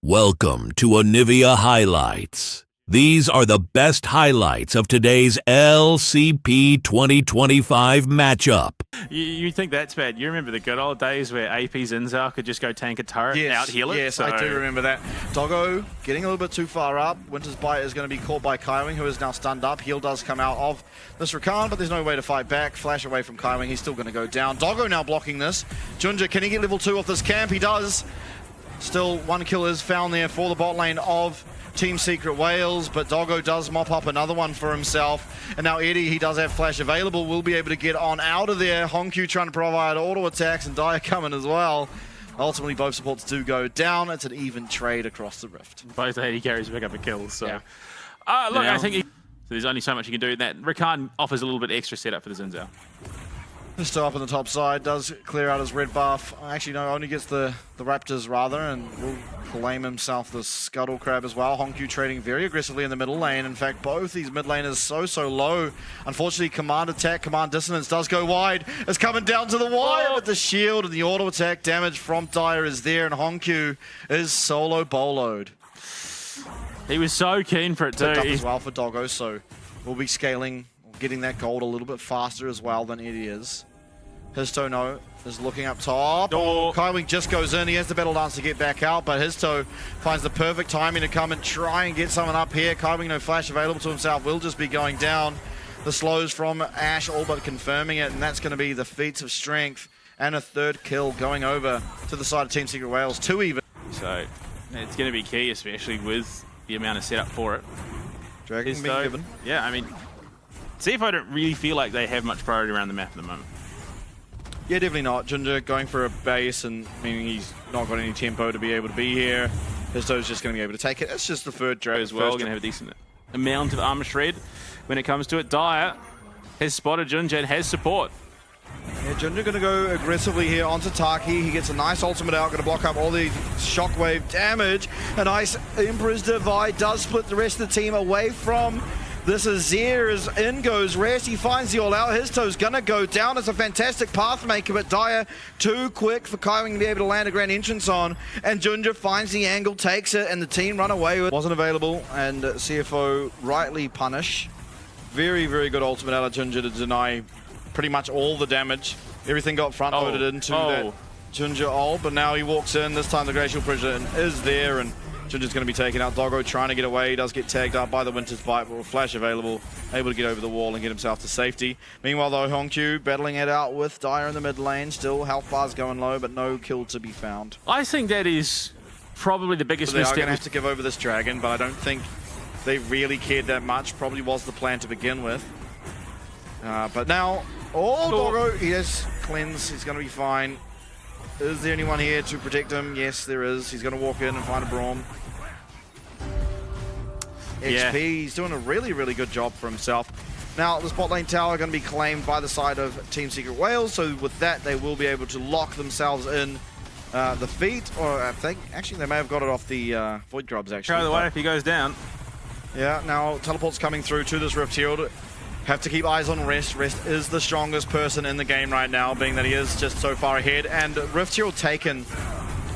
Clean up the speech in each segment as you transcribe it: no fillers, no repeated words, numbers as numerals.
Welcome to Onivia Highlights. These are the best highlights of today's LCP 2025 matchup. You think that's bad? You remember the good old days where AP's Inzal could just go tank a turret, out-heal it? Yes, I do remember that. Doggo getting a little bit too far up. Winter's Bite is going to be caught by Kaiwing, who is now stunned up. Heal does come out of this Rakan, but there's no way to fight back. Flash away from Kaiwing. He's still going to go down. Doggo now blocking this. Junja, can he get level 2 off this camp? He does. Still, one kill is found there for the bot lane of Team Secret Wales, but Doggo does mop up another one for himself. And now Eddie, he does have Flash available, will be able to get on out of there. Honku trying to provide auto attacks and Dire coming as well. Ultimately, both supports do go down. It's an even trade across the rift. Both AD carries pick up a kill, so... Yeah. Look, I think there's only so much you can do. That Rakan offers a little bit extra setup for the Zinzao. Still up on the top side, does clear out his red buff. Actually, no, only gets the Raptors rather, and will claim himself the Scuttle Crab as well. Honku trading very aggressively in the middle lane. In fact, both these mid laners so low. Unfortunately, command attack, command dissonance does go wide. It's coming down to the wire, but the shield and the auto attack damage from Dire is there, and Honku is solo boloed. He was so keen for it too. Up as well for Doggo, so we'll be scaling, getting that gold a little bit faster as well than Eddie is. Histo, no, is looking up top. Oh. Kaiwing just goes in. He has the battle dance to get back out, but Histo finds the perfect timing to come and try and get someone up here. Kaiwing, no flash available to himself, will just be going down. The slows from Ash all but confirming it, and that's going to be the feats of strength and a third kill going over to the side of Team Secret Wales. 2 even. So it's going to be key, especially with the amount of setup for it. Dragon being given. Yeah, I mean, CFO don't really feel like they have much priority around the map at the moment. Yeah, definitely not. Junja going for a base, and meaning he's not got any tempo to be able to be here. Histo's just going to be able to take it. It's just the third drag as well. Going to have a decent amount of armor shred when it comes to it. Dire has spotted Junja and has support. Yeah, Junja going to go aggressively here onto Taki. He gets a nice ultimate out, going to block up all the shockwave damage. A nice Emperor's Divide does split the rest of the team away from this Azir. As in goes Rest, he finds the all out. His toe's gonna go down. It's a fantastic path maker, but Dire too quick for Kaiwing to be able to land a grand entrance on. And Junja finds the angle, takes it, and the team run away with it. Wasn't available, and CFO rightly punish. Very, very good ultimate out of Junja to deny pretty much all the damage. Everything got front loaded into that Junja ult, but now he walks in. This time the glacial pressure is there, and Junja's going to be taken out. Doggo trying to get away. He does get tagged up by the Winter's Bite, but with Flash available, able to get over the wall and get himself to safety. Meanwhile, though, Honku battling it out with Dire in the mid lane. Still, health bar's going low, but no kill to be found. I think that is probably the biggest They are misstep. going to have to give over this dragon, but I don't think they really cared that much. Probably was the plan to begin with. But now, Doggo, he has cleanse. He's going to be fine. Is there anyone here to protect him? Yes, there is. He's going to walk in and find a Braum. XP, he's doing a really, really good job for himself. Now, the spot lane tower going to be claimed by the side of Team Secret Wales, so with that, they will be able to lock themselves in the feet, or I think, actually, they may have got it off the Void Grubs, actually. Try the way if he goes down. Yeah, now, teleport's coming through to this Rift Shield. Have to keep eyes on Rest. Rest is the strongest person in the game right now, being that he is just so far ahead. And Rift Shield taken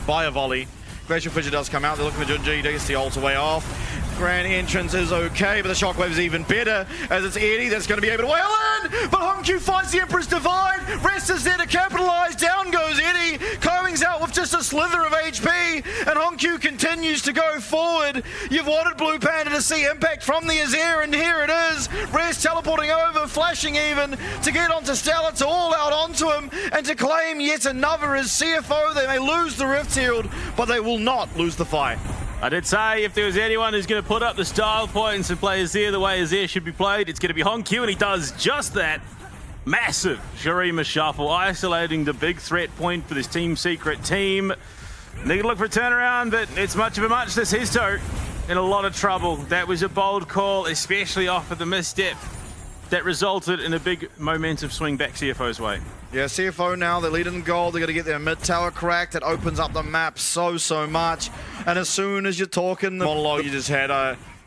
by a volley. Glacial Fissure does come out. They're looking for Junji. He gets the ult away off. Grand entrance is okay, but the shockwave is even better, as it's Eddie that's going to be able to wail in. But Honku finds the Emperor's Divide. Rest is there to capitalize. Down goes Eddie. Kaiwing's out with just a slither of HP, and Honku continues to go forward. You've wanted Blue Panda to see impact from the Azir, and here it is. Rest teleporting over, flashing even to get onto Stella, to all out onto him, and to claim yet another as CFO. They may lose the Rift Shield, but they will not lose the fight. I did say if there was anyone who's going to put up the style points and play Azir the way Azir should be played, it's going to be Honku, and he does just that. Massive Shurima shuffle, isolating the big threat point for this Team Secret team. They can look for a turnaround, but it's much of a much. This Histo in a lot of trouble. That was a bold call, especially off of the misstep. That resulted in a big momentum swing back CFO's way. Yeah, CFO now, they're leading in gold. They're going to get their mid tower cracked. It opens up the map so much. And as soon as you're talking the monologue you just had,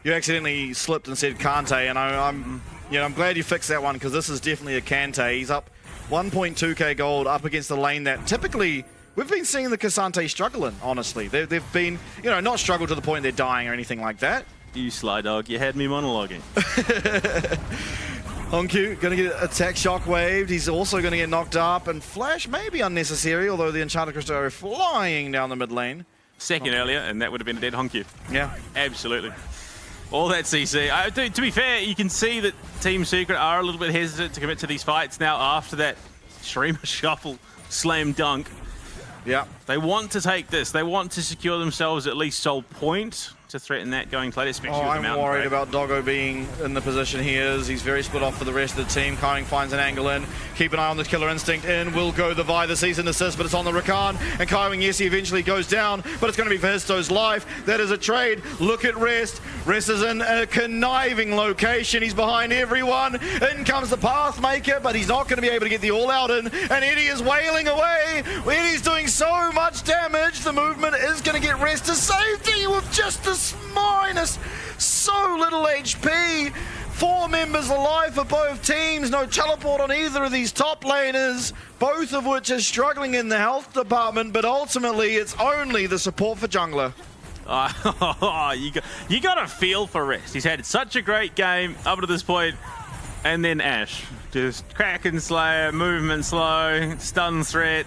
you accidentally slipped and said Kante, and I'm glad you fixed that one, because this is definitely a Kante. He's up 1.2k gold up against the lane that typically we've been seeing the Cassante struggling, honestly. They've been, you know, not struggled to the point they're dying or anything like that. You sly dog, you had me monologuing. Honkyu going to get attack shockwaved. He's also going to get knocked up, and Flash may be unnecessary, although the Enchanted Crystal are flying down the mid lane. Second earlier, and that would have been a dead Honkyu. Yeah. Absolutely. All that CC. To be fair, you can see that Team Secret are a little bit hesitant to commit to these fights now after that Shurima Shuffle slam dunk. Yeah. They want to take this. They want to secure themselves at least Soul Point to threaten that going later, especially with the Mountain I'm worried Break. about Doggo being in the position he is. He's very split off for the rest of the team. Kaining finds an angle in. Keep an eye on the Killer Instinct in. Will go the Vi, the season assist, but it's on the Rakan. And Kaining, yes, he eventually goes down, but it's going to be for Histo's life. That is a trade. Look at Rest. Rest is in a conniving location. He's behind everyone. In comes the Pathmaker, but he's not going to be able to get the all-out in. And Eddie is wailing away. Eddie's doing so much damage. The movement is going to get Rest to safety with just a minus so little HP. 4 members alive for both teams. No teleport on either of these top laners, both of which are struggling in the health department, but ultimately it's only the support for jungler. You got a feel for Rest. He's had such a great game up to this point, and then Ash. Just Kraken Slayer, movement slow, stun threat,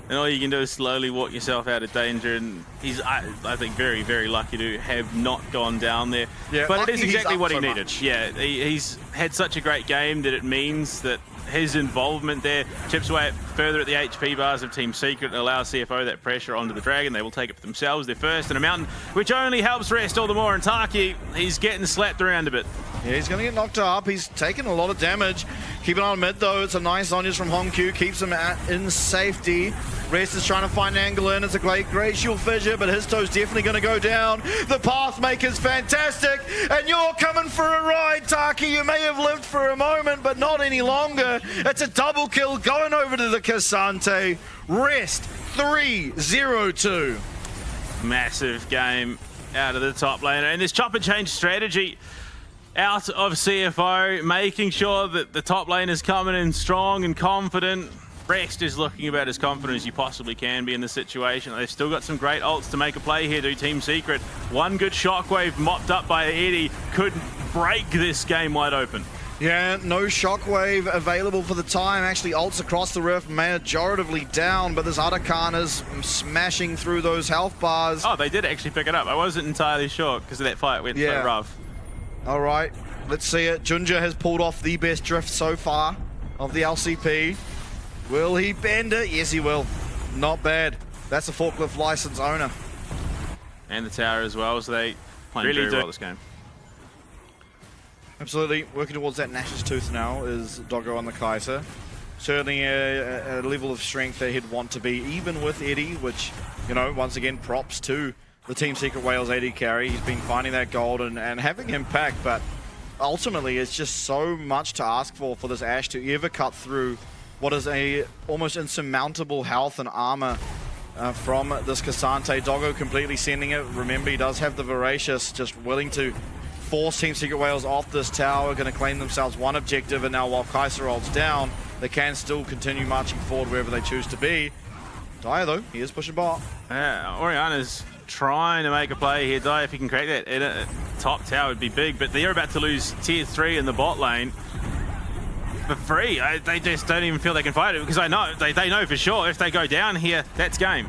and all you can do is slowly walk yourself out of danger. And he's, I think, very, very lucky to have not gone down there. Yeah, but it is exactly what he so needed. much. Yeah, he's had such a great game that it means that his involvement there chips away further at the HP bars of Team Secret and allows CFO that pressure onto the Dragon. They will take it for themselves. They're first in a mountain, which only helps Rest all the more. And Taki, he's getting slapped around a bit. Yeah, he's going to get knocked up. He's taking a lot of damage. Keep an eye on mid, though. It's a nice Onyas from Honkyu. Keeps him in safety. Rest is trying to find an angle in. It's a great shield fissure, but his toe's definitely going to go down. The Pathmaker's fantastic, and you're coming for a ride, Taki. You may have lived for a moment, but not any longer. It's a double kill going over to the Cassante. Rest 3-0-2. Massive game out of the top laner. And this chop and change strategy out of CFO, making sure that the top lane is coming in strong and confident. Rest is looking about as confident as you possibly can be in this situation. They've still got some great ults to make a play here, do Team Secret. One good shockwave mopped up by Eddie could break this game wide open. Yeah, no shockwave available for the time. Actually, ults across the rift, majoritively down, but this Arakan is smashing through those health bars. Oh, they did actually pick it up. I wasn't entirely sure because of that fight went so rough. All right, let's see it. Junja has pulled off the best drift so far of the LCP. Will he bend it? Yes, he will. Not bad. That's a forklift license owner. And the tower as well, so they playing very well this game. Absolutely. Working towards that Nash's Tooth now is Doggo on the Kaiser. Certainly a level of strength that he'd want to be, even with Eddie, which, you know, once again, props to the Team Secret Wales AD carry. He's been finding that gold and having impact, but ultimately it's just so much to ask for this Ashe to ever cut through what is a almost insurmountable health and armor from this Cassante. Doggo completely sending it. Remember, he does have the Voracious, just willing to force Team Secret Wales off this tower, going to claim themselves one objective, and now while Kaiser rolls down, they can still continue marching forward wherever they choose to be. Dyer, though, he is pushing bot. Yeah, Oriana's trying to make a play here. Dyer, if he can crack that top tower, would be big, but they're about to lose tier 3 in the bot lane. For free, they just don't even feel they can fight it, because they know for sure if they go down here, that's game.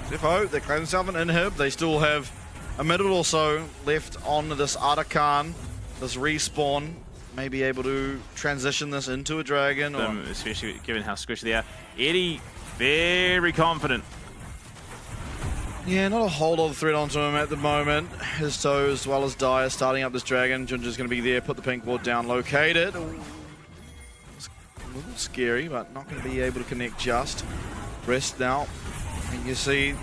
CFO, they claim themselves an inhib. They still have a minute or so left on this Arakan, this respawn. May be able to transition this into a dragon. Or especially given how squishy they are. Eddie, very confident. Yeah, not a whole lot of threat onto him at the moment. His toe as well as Dyer starting up this dragon. Junja's going to be there, put the pink ward down, locate it. It's a little scary, but not going to be able to connect just. Rest now. And you see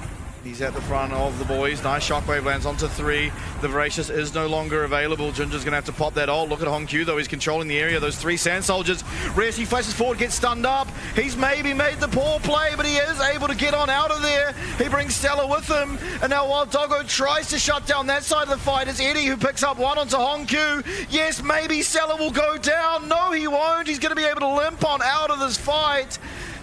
he's at the front of the boys. Nice shockwave lands onto 3. The Voracious is no longer available. Junja's going to have to pop that ult. Look at Honkyu, though. He's controlling the area. Those 3 Sand Soldiers. Rest, he flashes forward, gets stunned up. He's maybe made the poor play, but he is able to get on out of there. He brings Stella with him. And now while Doggo tries to shut down that side of the fight, it's Eddie who picks up one onto Honkyu. Yes, maybe Stella will go down. No, he won't. He's going to be able to limp on out of this fight.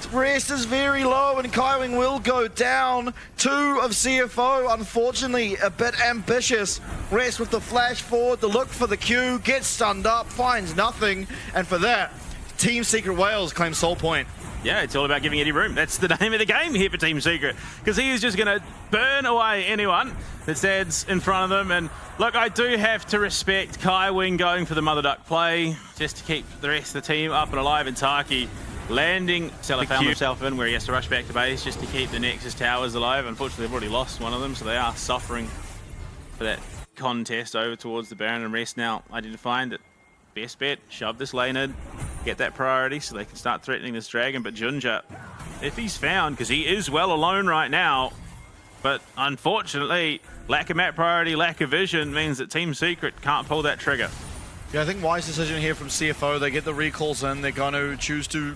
Rest is very low, and Kaiwing will go down. 2 of CFO, unfortunately, a bit ambitious. Rest with the flash forward, the look for the Q, gets stunned up, finds nothing, and for that, Team Secret Wales claims Soul Point. Yeah, it's all about giving Eddie room. That's the name of the game here for Team Secret, because he is just going to burn away anyone that stands in front of them. And look, I do have to respect Kaiwing going for the Mother Duck play just to keep the rest of the team up and alive, and Taki landing. Salah found himself in where he has to rush back to base just to keep the Nexus towers alive. Unfortunately, they've already lost one of them, so they are suffering for that contest over towards the Baron, and Rest now identifying that best bet, shove this lane in, get that priority so they can start threatening this dragon. But Junja, if he's found, because he is well alone right now, but unfortunately, lack of map priority, lack of vision means that Team Secret can't pull that trigger. Yeah, I think wise decision here from CFO. They get the recalls in. They're going to choose to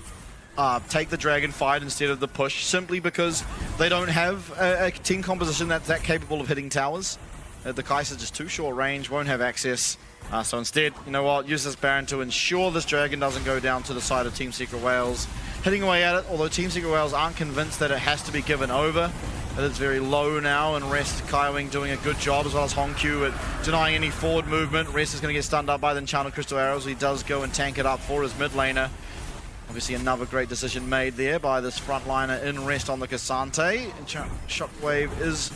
take the dragon fight instead of the push, simply because they don't have a team composition that's that capable of hitting towers. The Kaiser's just too short range, won't have access. So instead, you know what, use this Baron to ensure this dragon doesn't go down to the side of Team Secret Wales. Hitting away at it, although Team Secret Wales aren't convinced that it has to be given over. It is very low now, and Rest Kaiwing doing a good job, as well as Hongq at denying any forward movement. Rest is going to get stunned up by the Enchanted Crystal Arrows. He does go and tank it up for his mid laner. Obviously another great decision made there by this frontliner in Rest on the Cassante. Shockwave is...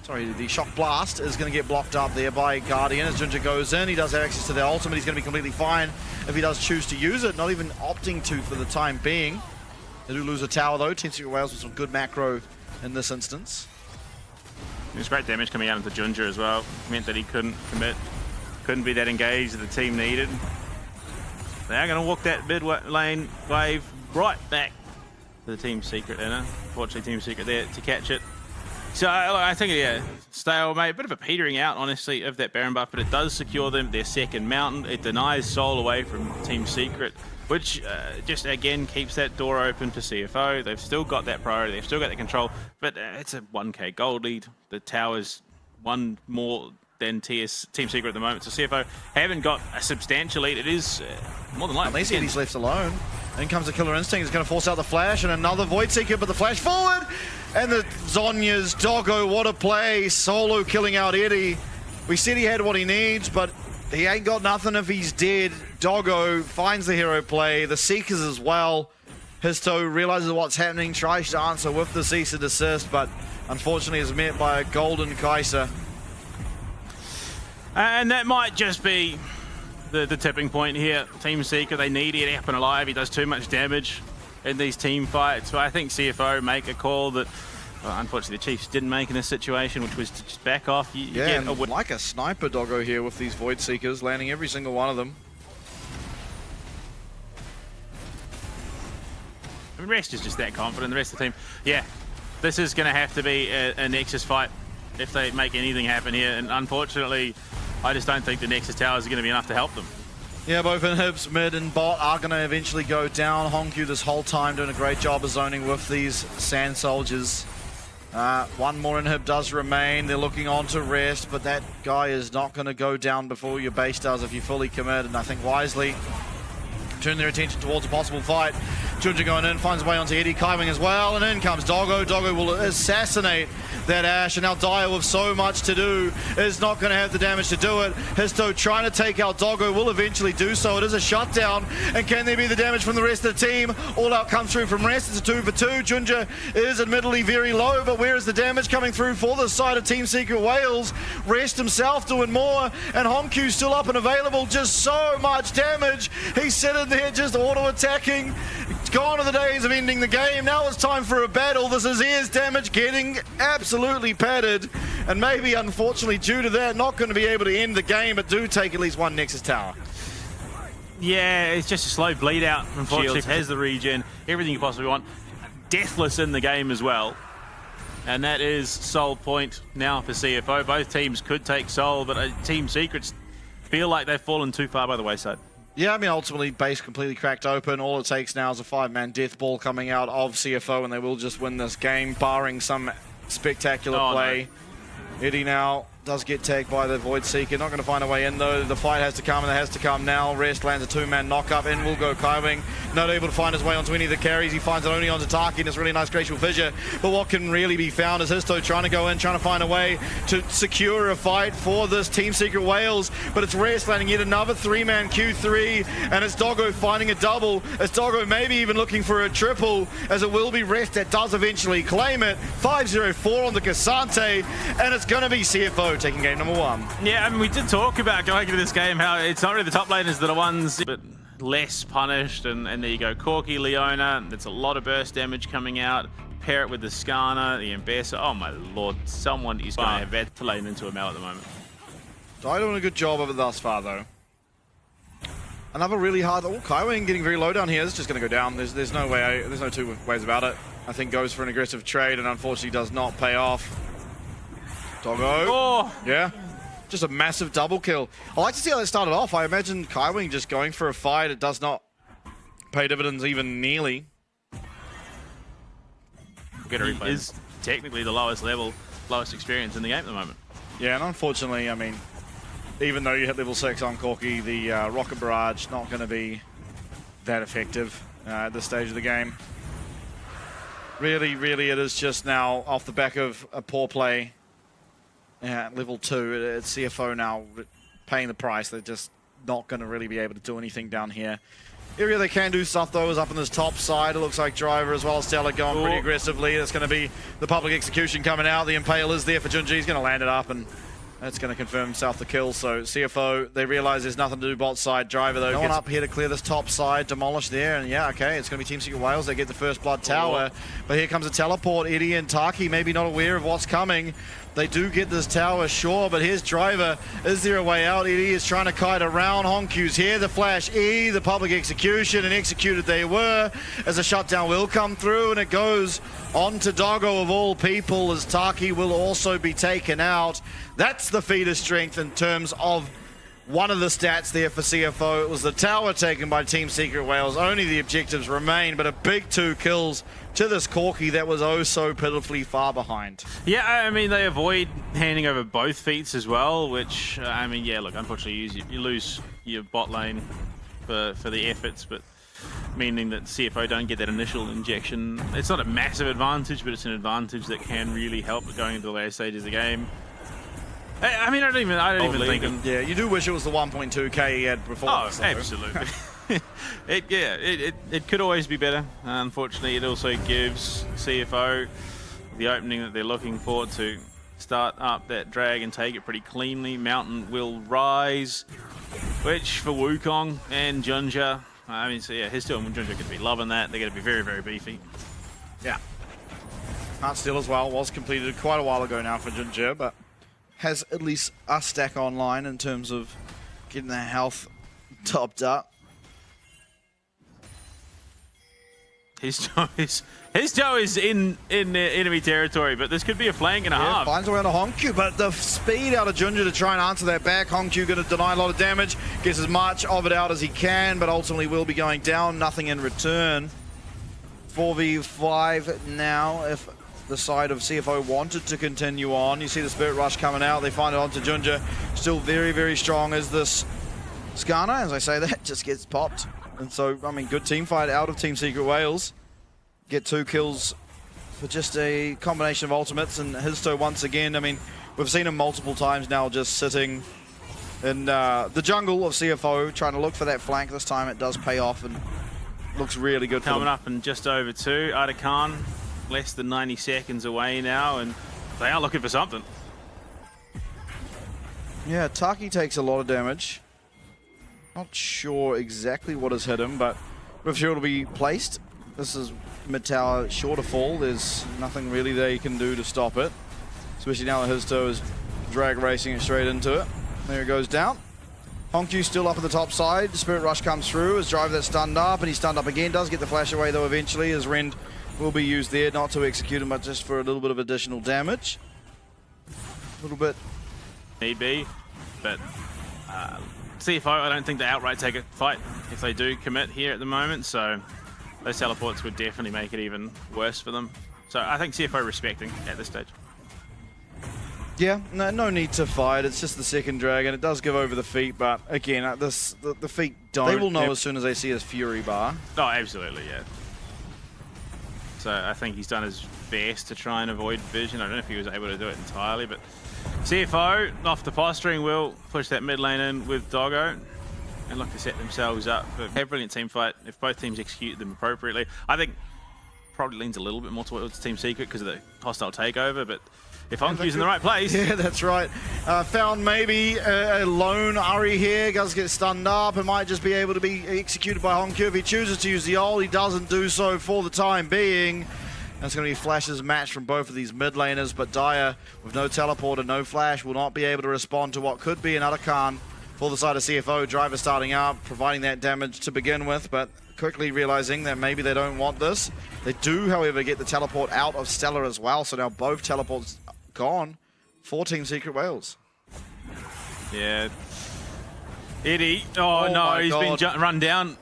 Sorry, the Shock Blast is going to get blocked up there by Guardian as Junja goes in. He does have access to the ultimate. He's going to be completely fine if he does choose to use it. Not even opting to for the time being. They do lose a tower though. Team Secret Wales with some good macro in this instance. There's great damage coming out into Junja as well. Meant that he couldn't commit, couldn't be that engaged that the team needed. They are going to walk that mid lane wave right back to the Team Secret inner. Fortunately, Team Secret there to catch it. So I think, yeah, stalemate, a bit of a petering out, honestly, of that Baron buff, but it does secure them their second mountain. It denies Soul away from Team Secret, which just, again, keeps that door open for CFO. They've still got that priority, they've still got that control, but it's a 1k gold lead. The tower's one more than Team Secret at the moment, so CFO haven't got a substantial lead. It is more than likely. Unless he's left alone. In comes the Killer Instinct. He's going to force out the flash and another Void Seeker, but the flash forward! And the Zonya's Doggo, what a play. Solo killing out Eddie. We said he had what he needs, but he ain't got nothing if he's dead. Doggo finds the hero play. The Seekers as well. Histo realizes what's happening, tries to answer with the cease and desist, but unfortunately is met by a golden Kaiser. And that might just be the tipping point here. Team Secret, they need Eddie up and alive. He does too much damage in these team fights. But I think CFO make a call that, well, unfortunately, the Chiefs didn't make in this situation, which was to just back off. Yeah, and like a sniper Doggo here with these Void Seekers, landing every single one of them. I mean, Rest is just that confident. The rest of the team, yeah, this is going to have to be a Nexus fight if they make anything happen here. And unfortunately, I just don't think the Nexus towers are going to be enough to help them. Yeah, both inhibs, mid and bot are going to eventually go down. Hongq this whole time doing a great job of zoning with these Sand Soldiers. One more inhib does remain. They're looking on to Rest, but that guy is not going to go down before your base does if you fully commit. And I think wisely turn their attention towards a possible fight. Junja going in, finds a way onto Eddie, Kaiwing as well, and in comes Doggo. Doggo will assassinate that Ashe, and now Dire with so much to do is not going to have the damage to do it. Histo trying to take out Doggo will eventually do so. It is a shutdown, and can there be the damage from the rest of the team? All out comes through from Rest. It's a 2 for 2. Junja is admittedly very low, but where is the damage coming through for the side of Team Secret Wales? Rest himself doing more, and Hongq still up and available. Just so much damage. He's sitting there just auto-attacking. Gone are the days of ending the game. Now it's time for a battle. This is Air's damage getting absolutely padded. And maybe, unfortunately, due to that, not going to be able to end the game, but do take at least one Nexus tower. Yeah, it's just a slow bleed out from Shields. Has the regen, everything you possibly want. Deathless in the game as well. And that is Soul Point now for CFO. Both teams could take Soul, but Team Secrets feel like they've fallen too far by the wayside. Yeah, I mean, ultimately, base completely cracked open. All it takes now is a 5-man death ball coming out of CFO, and they will just win this game, barring some spectacular play. No. Eddie now does get tagged by the Void Seeker. Not going to find a way in though. The fight has to come, and it has to come now. Rest lands a 2-man knock-up. In will go Kaiwing. Not able to find his way onto any of the carries. He finds it only onto Taki, and it's really nice glacial fissure. But what can really be found is Histo trying to go in, trying to find a way to secure a fight for this Team Secret Wales. But it's Rest landing yet another 3-man Q3, and it's Doggo finding a double. It's Doggo maybe even looking for a triple, as it will be Rest that does eventually claim it. 5-0-4 on the Cassante, and it's going to be CFO taking game number 1. Yeah, I mean, we did talk about going into this game how it's not really the top laners that are ones, but less punished. And there you go, Corki, Leona. It's a lot of burst damage coming out. Pair it with the Skarner, the Ambassador. Oh my lord, someone is going to have that to lane into a Mel at the moment. They're doing a good job of it thus far, though. Another really hard. Oh, Kaiwing getting very low down here. It's just going to go down. There's no way. There's no two ways about it. I think goes for an aggressive trade, and unfortunately does not pay off. Doggo. Oh. Yeah. Just a massive double kill. I like to see how that started off. I imagine Kaiwing just going for a fight. It does not pay dividends even nearly. He is technically the lowest level, lowest experience in the game at the moment. Yeah, and unfortunately, I mean, even though you hit level 6 on Corki, the Rocket Barrage not going to be that effective at this stage of the game. Really, it is just now off the back of a poor play. Yeah, level 2, it's CFO now paying the price. They're just not going to really be able to do anything down here. Area they can do stuff though is up on this top side. It looks like Driver as well as Stella going pretty aggressively. It's going to be the public execution coming out. The Impale is there for Junji. He's going to land it up, and that's going to confirm himself the kill. So CFO, they realize there's nothing to do bot side. Driver though, no one up here to clear this top side, demolish there, and yeah, okay, it's going to be Team Secret Wales. They get the first blood tower, but here comes a teleport. Eddie and Taki maybe not aware of what's coming. They do get this tower, sure, but here's Driver. Is there a way out? Eddie is trying to kite around. Honkyu's here. The flash E, the public execution, and executed they were, as a shutdown will come through, and it goes on to Doggo of all people, as Taki will also be taken out. That's the feeder strength in terms of one of the stats there for CFO. It was the tower taken by Team Secret Wales. Only the objectives remain, but a big 2 kills to this Corki that was oh so pitifully far behind. Yeah, I mean, they avoid handing over both feats as well, which, I mean, yeah, look, unfortunately you lose your bot lane for the efforts, but meaning that CFO don't get that initial injection. It's not a massive advantage, but it's an advantage that can really help going into the later stages of the game. I mean, I don't even think. Yeah, you do wish it was the 1.2k he had before. Oh, so. Absolutely. It could always be better. Unfortunately, it also gives CFO the opening that they're looking for to start up that drag and take it pretty cleanly. Mountain will rise, which for Wukong and Junja, I mean, so yeah, Histo and Junja could be loving that. They're going to be very, very beefy. Yeah. Heart Steal as well was completed quite a while ago now for Junja, but has at least a stack online in terms of getting their health topped up. His toe is in enemy territory, but this could be a flank and a half. Finds a way on a Honkyu, but the speed out of Junja to try and answer that back. Honkyu going to deny a lot of damage, gets as much of it out as he can, but ultimately will be going down. Nothing in return. 4v5 now. If the side of CFO wanted to continue on, you see the Spirit Rush coming out. They find it onto Junja. Still very, very strong as this Skarner, as I say that, just gets popped. And so, I mean, good team fight out of Team Secret Wales. Get 2 kills for just a combination of ultimates, and Histo once again, I mean, we've seen him multiple times now just sitting in the jungle of CFO, trying to look for that flank. This time it does pay off and looks really good for them. Coming up in just over 2, Atakan less than 90 seconds away now, and they are looking for something. Yeah, Taki takes a lot of damage. Not sure exactly what has hit him, but if shield will be placed. This is mid tower, sure to fall. There's nothing really they can do to stop it. Especially now that Histo is drag racing it straight into it. There it goes down. Honkyu still up at the top side. Spirit Rush comes through as Driver that's stunned up, and he's stunned up again. Does get the flash away though eventually, as Rend will be used there, not to execute him, but just for a little bit of additional damage. A little bit. Maybe, but CFO, I don't think they outright take a fight if they do commit here at the moment, so those teleports would definitely make it even worse for them. So I think CFO respecting at this stage. Yeah, no need to fight. It's just the second dragon. It does give over the feet, but again, the feet don't. They will know as soon as they see his Fury bar. Oh, absolutely, yeah. So I think he's done his best to try and avoid vision. I don't know if he was able to do it entirely, but CFO off the posturing will push that mid lane in with Doggo and look to set themselves up for a brilliant team fight if both teams execute them appropriately. I think probably leans a little bit more towards Team Secret because of the hostile takeover, but if Honkyu's in the right place. Yeah, that's right. Found maybe a lone Ari here. Does get stunned up. It might just be able to be executed by Honkyu. If he chooses to use the ult, he doesn't do so for the time being. That's going to be Flash's match from both of these mid laners, but Dire, with no teleporter, no Flash, will not be able to respond to what could be an Atakan for the side of CFO. Driver starting out, providing that damage to begin with, but quickly realizing that maybe they don't want this. They do, however, get the teleport out of Stellar as well, so now both teleports gone for Team Secret Wales. Yeah. Eddie, oh no, he's been run down.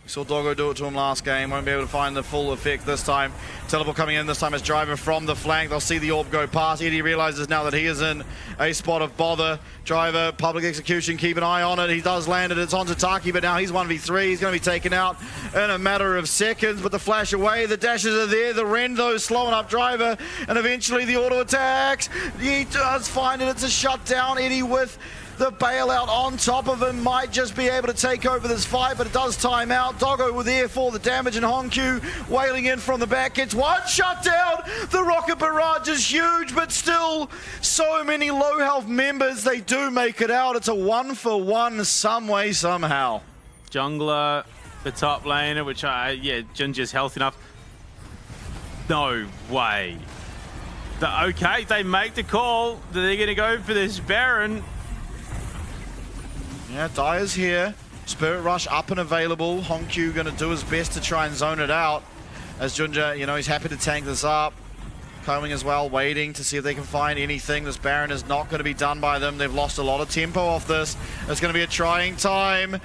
We saw Doggo do it to him last game. Won't be able to find the full effect this time. Teleport coming in this time as Driver from the flank. They'll see the orb go past. Eddie realizes now that he is in a spot of bother. Driver, public execution, keep an eye on it. He does land it. It's onto Taki, but now he's 1v3. He's going to be taken out in a matter of seconds. But the flash away, the dashes are there. The Rend, though, slowing up Driver. And eventually the auto attacks. He does find it. It's a shutdown. Eddie with the bailout on top of him might just be able to take over this fight, but it does time out. Doggo were there for the damage, and Honkyu wailing in from the back. Gets one shut down. The rocket barrage is huge, but still so many low health members. They do make it out. It's a 1-for-1 some way, somehow. Jungler, the top laner, which yeah, Ginger's healthy enough. No way. Okay, they make the call. They're going to go for this Baron. Yeah, Dire's here. Spirit Rush up and available. Honkyu going to do his best to try and zone it out. As Junja, you know, he's happy to tank this up. Combing as well, waiting to see if they can find anything. This Baron is not going to be done by them. They've lost a lot of tempo off this. It's going to be a trying time.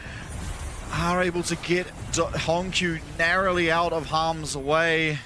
Are able to get Honkyu narrowly out of harm's way.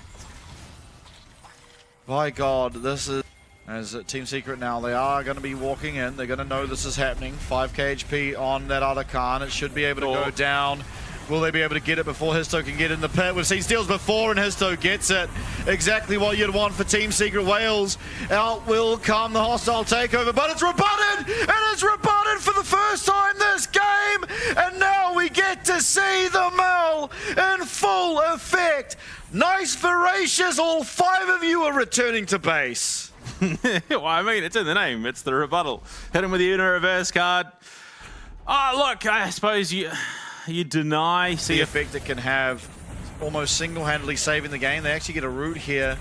By God, this is... As Team Secret now, they are going to be walking in. They're going to know this is happening. 5k HP on that other Khan. It should be able to go down. Will they be able to get it before Histo can get in the pit? We've seen steals before and Histo gets it. Exactly what you'd want for Team Secret Wales. Out will come the hostile takeover, but it's rebutted! And it's rebutted for the first time this game! And now we get to see the Mel in full effect. Nice, voracious, all 5 of you are returning to base. Well, I mean, it's in the name. It's the rebuttal. Hit him with the Una reverse card. Oh, look, I suppose you deny the effect it can have, almost single-handedly saving the game. They actually get a root here,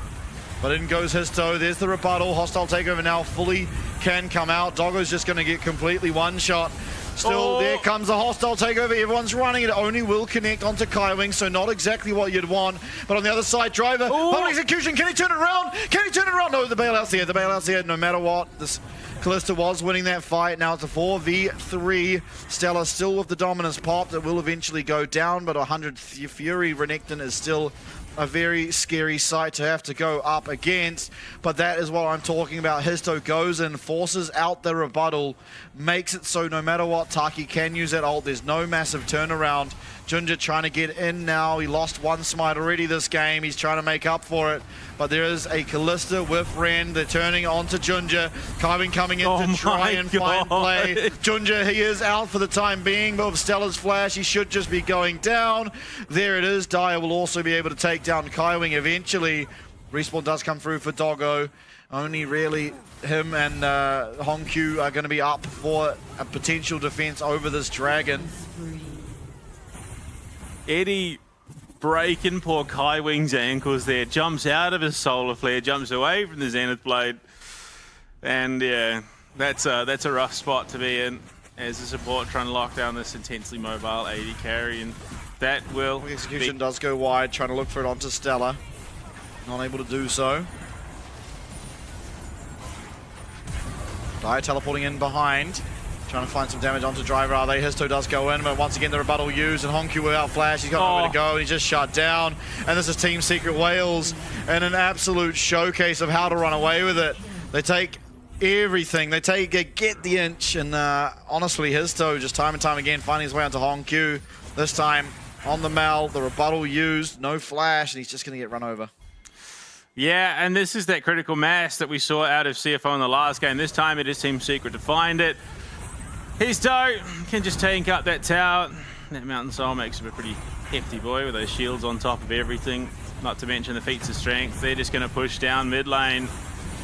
but in goes Histo. There's the rebuttal. Hostile takeover now fully can come out. Doggo's just going to get completely one-shot. Still, there comes the hostile takeover. Everyone's running. It only will connect onto Kaiwing, so not exactly what you'd want. But on the other side, Driver, public execution. Can he turn it around? Can he turn it around? No, the bailout's there. The bailout's there no matter what. This Kalista was winning that fight. Now it's a 4v3. Stella still with the dominance pop that will eventually go down, but 100 Fury Renekton is still a very scary sight to have to go up against, but that is what I'm talking about. Histo goes and forces out the rebuttal, makes it so no matter what, Taki can use that ult. There's no massive turnaround. Junja trying to get in now. He lost one smite already this game. He's trying to make up for it, but there is a Kalista with Ren. They're turning onto Junja. Kaiwing coming in to try and find play. Junja, he is out for the time being, but with Stella's flash, he should just be going down. There it is. Dire will also be able to take down Kaiwing eventually. Respawn does come through for Doggo. Only really him and Honkyu are going to be up for a potential defense over this dragon. Eddie breaking poor Kaiwing's ankles there. Jumps out of his solar flare, jumps away from the Zenith Blade. And yeah, that's a rough spot to be in as a support trying to lock down this intensely mobile AD carry, and that will the execution does go wide, trying to look for it onto Stella. Not able to do so. Dire teleporting in behind. Trying to find some damage onto Driver, are they? Histo does go in, but once again the rebuttal used, and Honkyu without flash, he's got nowhere to go, and he's just shut down. And this is Team Secret Wales in an absolute showcase of how to run away with it. They take everything. They get the inch, and honestly, his toe just time and time again finding his way onto Hong Q. This time on the Mel, the rebuttal used, no flash, and he's just going to get run over. Yeah, and this is that critical mass that we saw out of CFO in the last game. This time it is Team Secret to find it. His toe can just tank up that tower. That Mountain Soul makes him a pretty hefty boy with those shields on top of everything. Not to mention the feats of strength. They're just going to push down mid lane.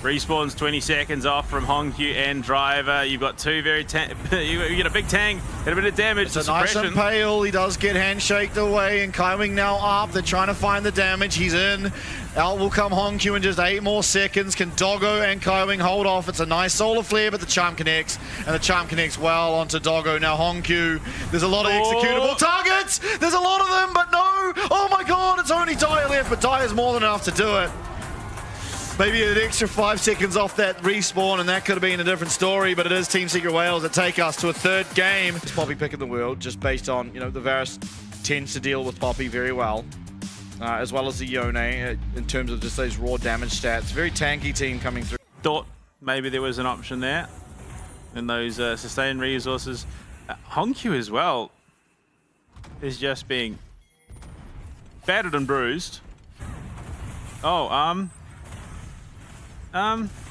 Respawns 20 seconds off from Hongkyu and Driver. You've got two very you get a big tank and a bit of damage. It's a nice and pale. He does get handshaked away, and Kaiwing now up. They're trying to find the damage. He's in. Out will come Hongkyu in just 8 more seconds. Can Doggo and Kaiwing hold off? It's a nice solar flare, but the charm connects, and the charm connects well onto Doggo. Now Hongkyu, there's a lot of executable targets. There's a lot of them, but no. Oh my God, it's only Dyer left, but Dyer's more than enough to do it. Maybe an extra 5 seconds off that respawn, and that could have been a different story, but it is Team Secret Wales that take us to a 3rd game. It's Poppy pick in the world, just based on, you know, the Varus tends to deal with Poppy very well, as well as the Yone, in terms of just those raw damage stats. Very tanky team coming through. Thought maybe there was an option there in those sustained resources. Hongkyu as well is just being battered and bruised. Oh,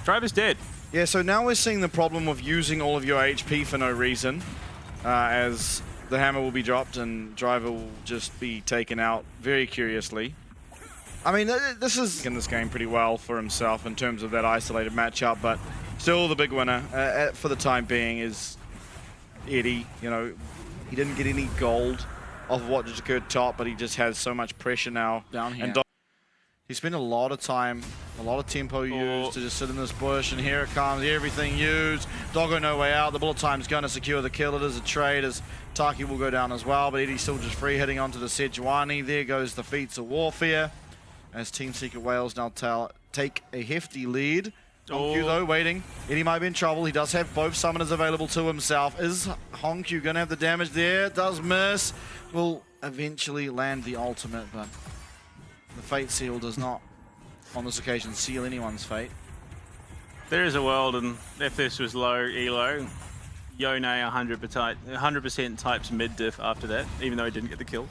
Driver's dead. Yeah, so now we're seeing the problem of using all of your HP for no reason, as the hammer will be dropped and Driver will just be taken out very curiously. I mean, this is in this game pretty well for himself in terms of that isolated matchup, but still the big winner for the time being is Eddie. You know, he didn't get any gold off of what just occurred top, but he just has so much pressure now down here. And he spent a lot of time, a lot of tempo used to just sit in this bush, and here it comes, everything used. Doggo no way out, the bullet time's going to secure the kill. It is a trade as Taki will go down as well, but Eddie's still just free hitting onto the Sejuani. There goes the feats of warfare as Team Secret Wales now take a hefty lead. Hongkyu though waiting. Eddie might be in trouble. He does have both summoners available to himself. Is Hongkyu going to have the damage there? Does miss. Will eventually land the ultimate, but the Fate Seal does not, on this occasion, seal anyone's fate. There is a world, and if this was low elo, Yone 100% types mid diff after that, even though he didn't get the kill.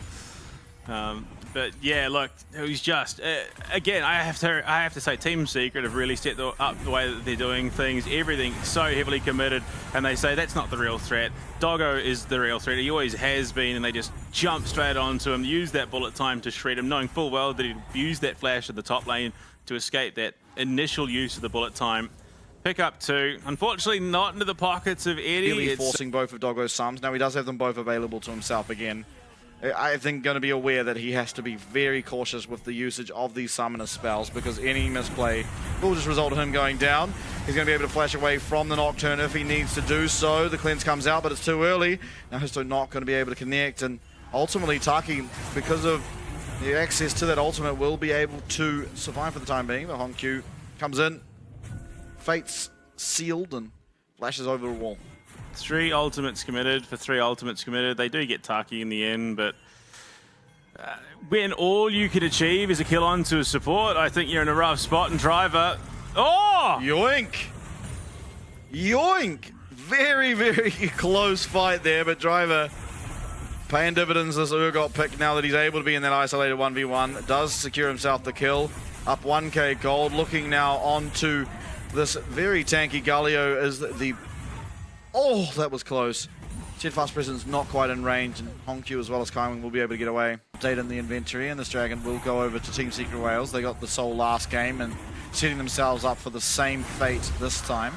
But yeah, look, it was just again. I have to say, Team Secret have really stepped up the way that they're doing things. Everything so heavily committed, and they say that's not the real threat. Doggo is the real threat. He always has been, and they just jump straight onto him, use that bullet time to shred him, knowing full well that he'd use that flash at the top lane to escape that initial use of the bullet time. Pick up 2. Unfortunately, not into the pockets of Eddie. Really forcing both of Doggo's sums. Now he does have them both available to himself again. I think going to be aware that he has to be very cautious with the usage of these summoner spells, because any misplay will just result in him going down. He's going to be able to flash away from the Nocturne if he needs to do so. The cleanse comes out, but it's too early. Now Histo not going to be able to connect, and ultimately Taki, because of the access to that ultimate, will be able to survive for the time being. But Hongkyu comes in, Fate's sealed, and flashes over the wall. 3 ultimates committed for 3 ultimates committed. They do get Taki in the end, but when all you can achieve is a kill onto a support, I think you're in a rough spot. And Driver, yoink! Yoink! Very, very close fight there, but Driver paying dividends as Urgot pick now that he's able to be in that isolated 1v1. Does secure himself the kill. Up 1k gold. Looking now onto this very tanky Galio as the... Oh, that was close. Steadfast Presence not quite in range, and Hongkyu as well as Kaiwing will be able to get away. Update in the inventory, and this Dragon will go over to Team Secret Wales. They got the soul last game and setting themselves up for the same fate this time.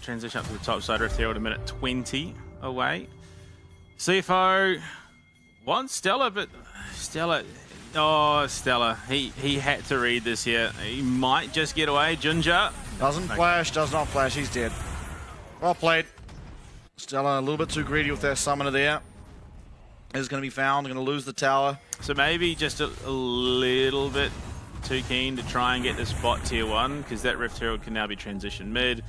Transition up to the top side, Rift Herald a minute 20 away. CFO wants Stella, but Stella... Oh, Stella. He had to read this here. He might just get away. Ginger. Doesn't flash, does not flash. He's dead. Well played. Stella a little bit too greedy with that summoner there. Is going to be found. Going to lose the tower. So maybe just a little bit too keen to try and get this bot tier 1, because that Rift Herald can now be transitioned mid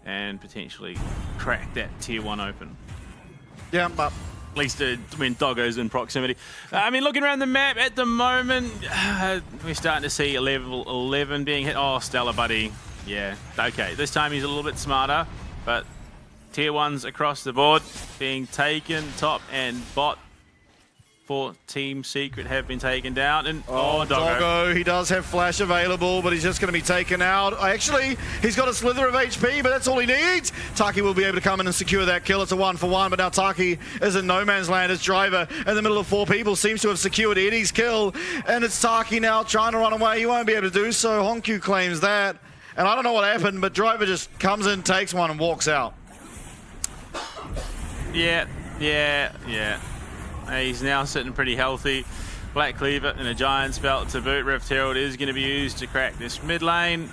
and potentially crack that tier 1 open. Yeah, but At least when Doggo's in proximity. I mean, looking around the map at the moment, we're starting to see a level 11 being hit. Oh, Stella, buddy. Yeah, okay. This time he's a little bit smarter, but tier 1s across the board being taken. Top and bot for Team Secret have been taken down. And Doggo, he does have flash available, but he's just going to be taken out. Actually, he's got a slither of HP, but that's all he needs. Taki will be able to come in and secure that kill. It's a 1-for-1, but now Taki is in no man's land as driver in the middle of 4 people. Seems to have secured Eddie's kill, and it's Taki now trying to run away. He won't be able to do so. Honku claims that, and I don't know what happened, but driver just comes in, takes one, and walks out. Yeah. He's now sitting pretty healthy. Black Cleaver and a Giant's Belt to boot. Rift Herald is going to be used to crack this mid lane.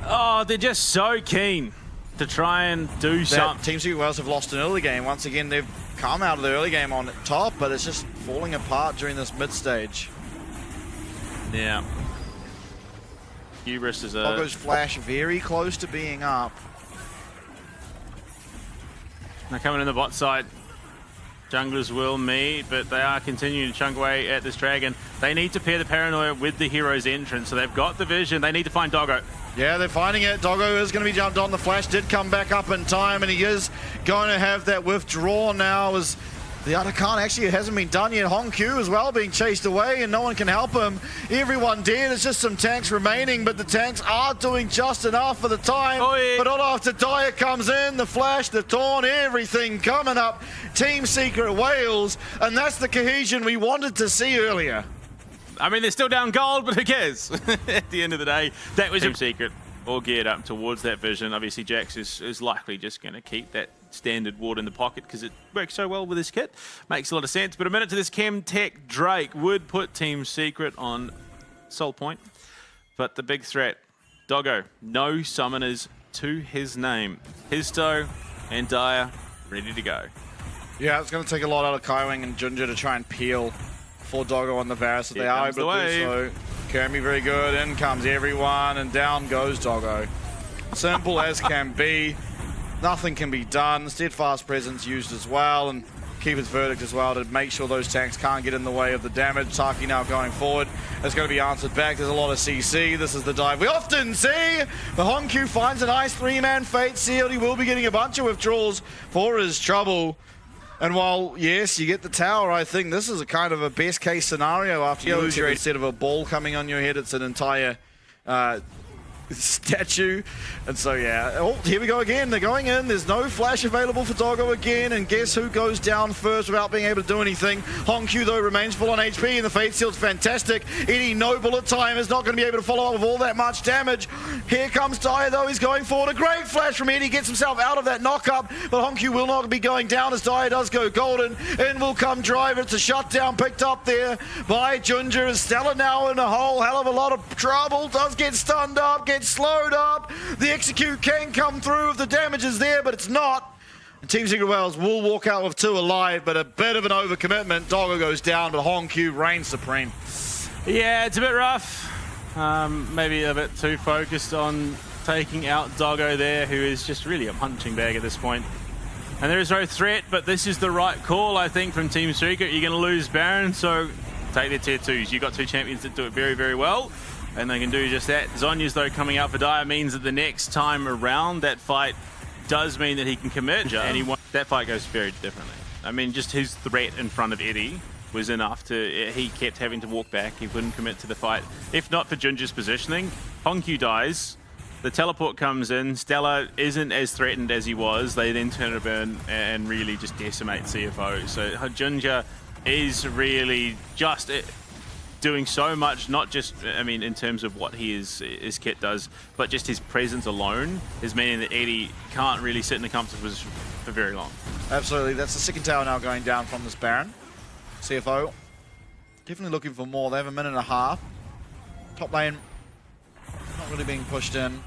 Oh, they're just so keen to try and do something. Team Secret Wales have lost an early game. Once again, they've come out of the early game on top, but it's just falling apart during this mid stage. Yeah. Hubris is a... Doggo's flash very close to being up. They're coming in the bot side. Junglers will meet, but they are continuing to chunk away at this dragon. They need to pair the Paranoia with the hero's entrance, so they've got the vision. They need to find Doggo. Yeah, they're finding it. Doggo is going to be jumped on. The flash did come back up in time, and he is going to have that withdraw now as the Atakan actually hasn't been done yet. Honku as well being chased away, and no one can help him. Everyone dead. It's just some tanks remaining, but the tanks are doing just enough for the time. Oh, yeah. But not after Dyer comes in. The flash, the taunt, everything coming up. Team Secret Wales, and that's the cohesion we wanted to see earlier. I mean, they're still down gold, but who cares? At the end of the day, that was Team Secret all geared up towards that vision. Obviously, Jax is likely just going to keep that standard ward in the pocket because it works so well with his kit. Makes a lot of sense. But a minute to this Chemtech Drake would put Team Secret on soul point. But the big threat, Doggo, no summoners to his name. Histo and Dyer ready to go. Yeah, it's going to take a lot out of Kaiwing and Ginger to try and peel for Doggo on the Varus. If they are able to do so, can be very good. In comes everyone, and down goes Doggo. Simple as can be. Nothing can be done. Steadfast presence used as well, and Keeper's Verdict as well to make sure those tanks can't get in the way of the damage. Taki now going forward. It's going to be answered back. There's a lot of CC. This is the dive we often see. The Honku finds a nice 3-man fate sealed. He will be getting a bunch of withdrawals for his trouble. And while, yes, you get the tower, I think this is a kind of a best case scenario after you lose your instead of a ball coming on your head, it's an entire statue. And so, yeah. Oh, here we go again. They're going in. There's no flash available for Doggo again. And guess who goes down first without being able to do anything? Honku, though, seals full on HP, and the Fate Seal's fantastic. Eddie, no bullet time, is not going to be able to follow up with all that much damage. Here comes Dyer, though. He's going forward. A great flash from Eddie. Gets himself out of that knock-up, but Honku will not be going down as Dyer does go golden. In will come Driver. It's a shutdown picked up there by Ginger. Is Stella now in a whole hell of a lot of trouble. Does get stunned up, gets slowed up. The execute can come through if the damage is there, but it's not. And Team Secret Wales will walk out with 2 alive, but a bit of an overcommitment. Doggo goes down, but Honku reigns supreme. Yeah, it's a bit rough. Maybe a bit too focused on taking out Doggo there, who is just really a punching bag at this point. And there is no threat, but this is the right call, I think, from Team Secret. You're going to lose Baron, so take their tier 2s. You've got 2 champions that do it very, very well, and they can do just that. Zonya's, though, coming out for Dyer means that the next time around, that fight does mean that he can commit, and that fight goes very differently. I mean, just his threat in front of Eddie was enough to... He kept having to walk back. He wouldn't commit to the fight. If not for Ginger's positioning, Honku dies. The teleport comes in. Stella isn't as threatened as he was. They then turn it in and really just decimate CFO. So Ginger is really just doing so much, not just, I mean, in terms of what his kit does, but just his presence alone is meaning that Eddie can't really sit in a comfortable position for very long. Absolutely. That's the second tower now going down from this Baron. CFO definitely looking for more. They have a minute and a half. Top lane not really being pushed in.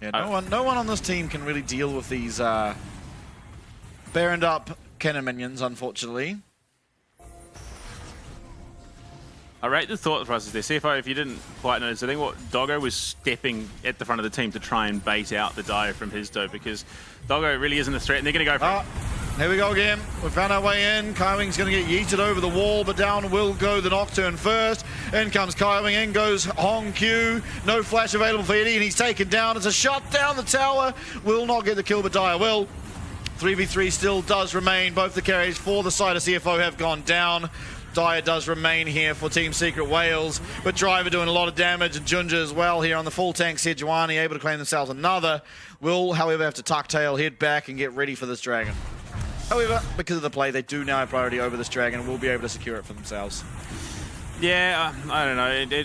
Yeah, no one on this team can really deal with these Baroned up cannon minions, unfortunately. I rate the thought process there. CFO, if you didn't quite notice, I think what Doggo was stepping at the front of the team to try and bait out the dive from his dough, because Doggo really isn't a threat, and they're going to go for it. Here we go again. We found our way in. Kaiwing's going to get yeeted over the wall, but down will go the Nocturne first. In comes Kaiwing, in goes Hong Q. No flash available for Eddie, and he's taken down. It's a shot down the tower. Will not get the kill, but Dyer will. 3v3 still does remain. Both the carries for the side of CFO have gone down. Dyer does remain here for Team Secret Wales, but Driver doing a lot of damage, and Junja as well here on the full tank. Sejuani able to claim themselves another. Will, however, have to tuck tail, head back, and get ready for this dragon. However, because of the play, they do now have priority over this dragon and will be able to secure it for themselves. Yeah, I don't know.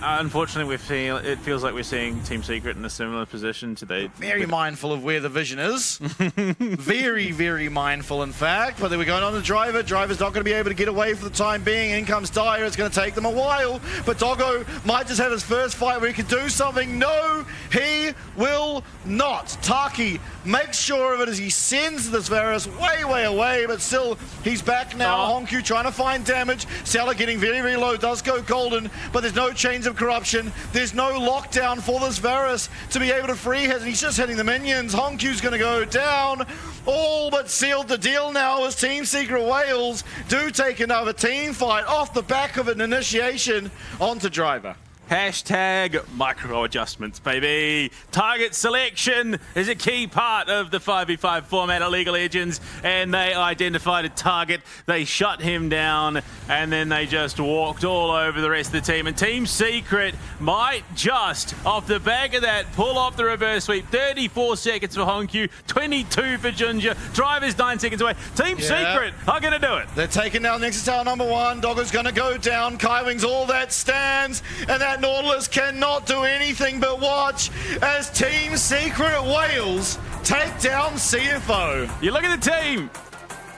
Unfortunately, it feels like we're seeing Team Secret in a similar position today. Very mindful of where the vision is. Very, very mindful, in fact. But then we're going on to Driver. Driver's not going to be able to get away for the time being. In comes Dyer. It's going to take them a while. But Doggo might just have his first fight where he can do something. No, he will not. Taki makes sure of it as he sends this Varus way, way away. But still, he's back now. Honkyu trying to find damage. Salah getting very, very low. Does go golden, but there's no chains of corruption. There's no lockdown for this Varus to be able to free his, and he's just hitting the minions. Honkyu's going to go down. All but sealed the deal now as Team Secret Wales do take another team fight off the back of an initiation onto Driver. Hashtag micro adjustments, baby. Target selection is a key part of the 5v5 format at League of Legends, and they identified a target, they shut him down, and then they just walked all over the rest of the team. And Team Secret might just, off the back of that, pull off the reverse sweep. 34 seconds for Honkyu, 22 for Junja. Driver's 9 seconds away. Team Secret are going to do it. They're taking down Nexus Tower number 1. Doggo's going to go down. Kaiwing's all that stands, and that Nautilus cannot do anything but watch as Team Secret Wales take down CFO. You look at the team.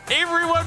Everyone